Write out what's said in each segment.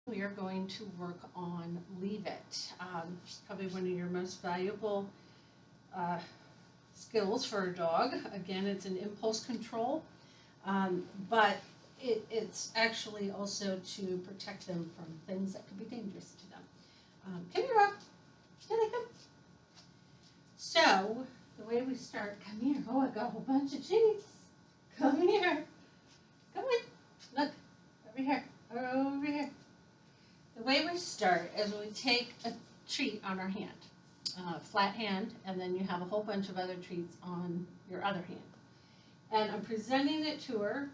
We are going to work on Leave It. It's probably one of your most valuable uh, skills for a dog. Again, it's an impulse control, but it's actually also to protect them from things that could be dangerous to them. Come here, Rob. Here they come. So, the way we start, come here. Oh, I got a whole bunch of treats. Come here. Come on. Look, over here. Over here. The way we start is we take a treat on our hand, flat hand, and then you have a whole bunch of other treats on your other hand. And I'm presenting it to her.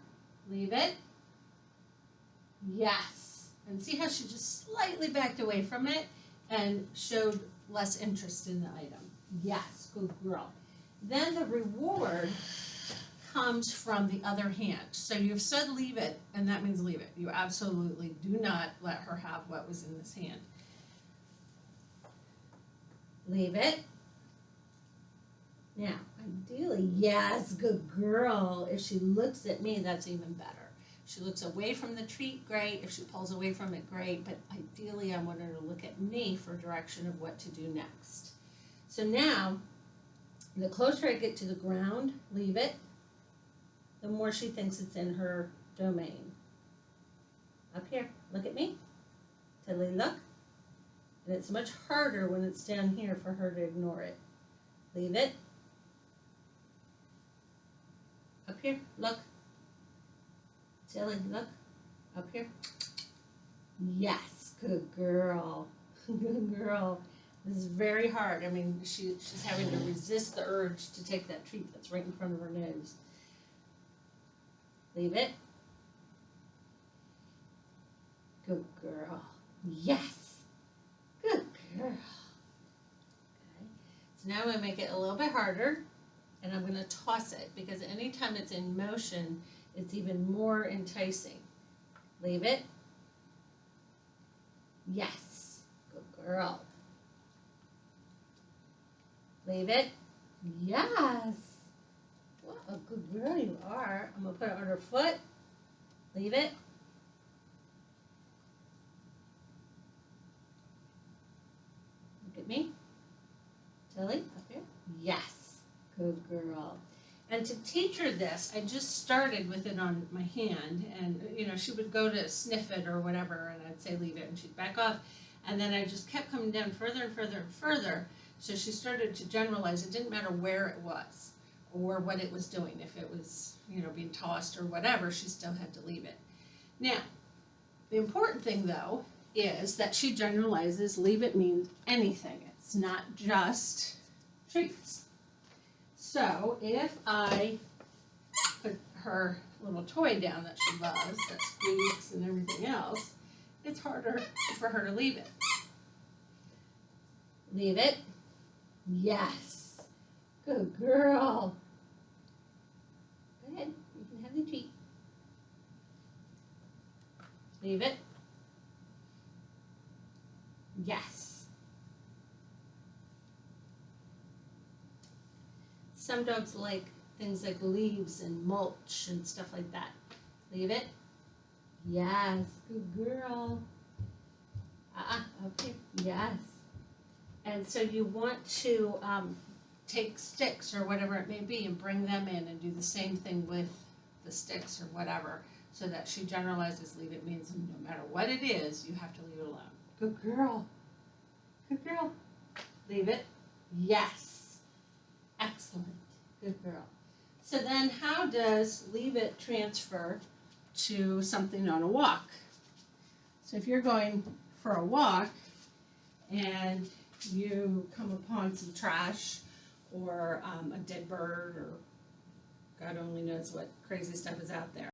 Leave it. Yes. And see how she just slightly backed away from it and showed less interest in the item. Yes, good girl. Then the reward comes from the other hand. So you've said leave it, and that means leave it. You absolutely do not let her have what was in this hand. Leave it. Now, ideally, yes, good girl. If she looks at me, that's even better. If she looks away from the treat, great. If she pulls away from it, great. But ideally, I want her to look at me for direction of what to do next. So now, the closer I get to the ground, leave it, the more she thinks it's in her domain. Up here, look at me. Tilly, look. And it's much harder when it's down here for her to ignore it. Leave it. Up here, look. Tilly, look. Up here. Yes, good girl. Good girl. This is very hard. I mean, she's having to resist the urge to take that treat that's right in front of her nose. Leave it. Good girl. Yes. Good girl. Okay. So now I'm going to make it a little bit harder, and I'm going to toss it because anytime it's in motion, it's even more enticing. Leave it. Yes. Good girl. Leave it. Yes. What a good girl you are. I'm going to put it on her foot. Leave it. Look at me. Tilly, up here. Yes. Good girl. And to teach her this, I just started with it on my hand, and she would go to sniff it or whatever, and I'd say leave it, and she'd back off, and then I just kept coming down further and further and further, so she started to generalize. It didn't matter where it was or what it was doing. If it was, being tossed or whatever, she still had to leave it. Now, the important thing, though, is that she generalizes leave it means anything. It's not just treats. So if I put her little toy down that she loves, that squeaks and everything else, it's harder for her to leave it. Leave it. Yes. Good girl. Go ahead. You can have the treat. Leave it. Yes. Some dogs like things like leaves and mulch and stuff like that. Leave it. Yes, good girl. Okay, yes. And so you want to take sticks or whatever it may be and bring them in and do the same thing with the sticks or whatever, so that she generalizes leave it means no matter what it is, you have to leave it alone. Good girl. Good girl. Leave it. Yes. Excellent. Good girl. So then how does leave it transfer to something on a walk? So if you're going for a walk and you come upon some trash or a dead bird or God only knows what crazy stuff is out there,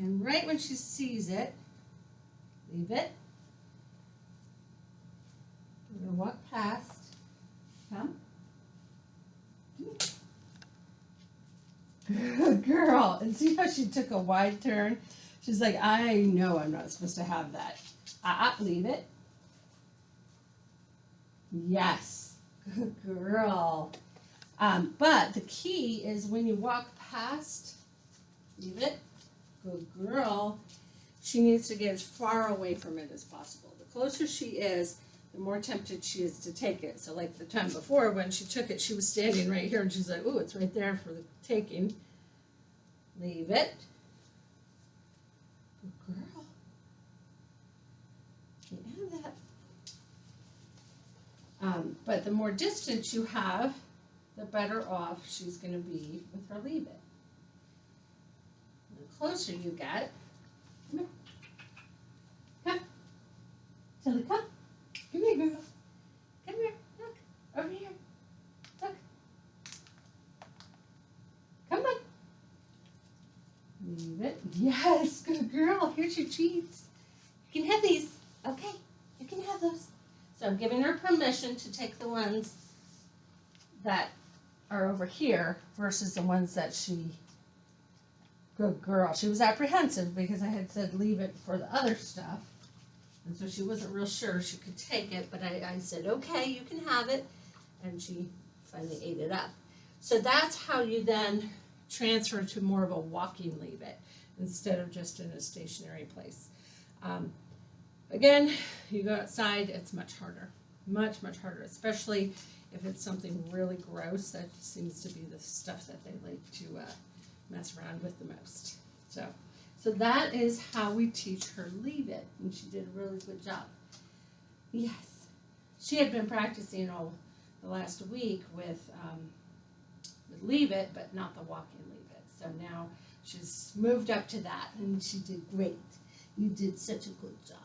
And right when she sees it, leave it. We're going to walk past. Come. Good girl. And see how she took a wide turn? She's like, I know I'm not supposed to have that. Leave it. Yes. Good girl. But the key is when you walk past, leave it. Good girl. She needs to get as far away from it as possible. The closer she is, the more tempted she is to take it. So like the time before when she took it, she was standing right here and she's like, ooh, it's right there for the taking. Leave it. Good girl. Can't have that. But the more distance you have, the better off she's going to be with her leave it. The closer you get, come here. Come. Tilly, come. Come here, girl. Come here. Look. Over here. Look. Come on. Leave it. Yes, good girl. Here's your treats. You can have these. Okay. You can have those. So I'm giving her permission to take the ones that are over here versus the ones that she, good girl. She was apprehensive because I had said leave it for the other stuff. And so she wasn't real sure she could take it, but I said, okay, you can have it. And she finally ate it up. So that's how you then transfer to more of a walking leave it instead of just in a stationary place. Again, you go outside, it's much harder, much harder, especially if it's something really gross. That seems to be the stuff that they like to mess around with the most. So that is how we teach her leave it, and she did a really good job. Yes, she had been practicing all the last week with leave it, but not the walk-in leave it. So now she's moved up to that, and she did great. You did such a good job.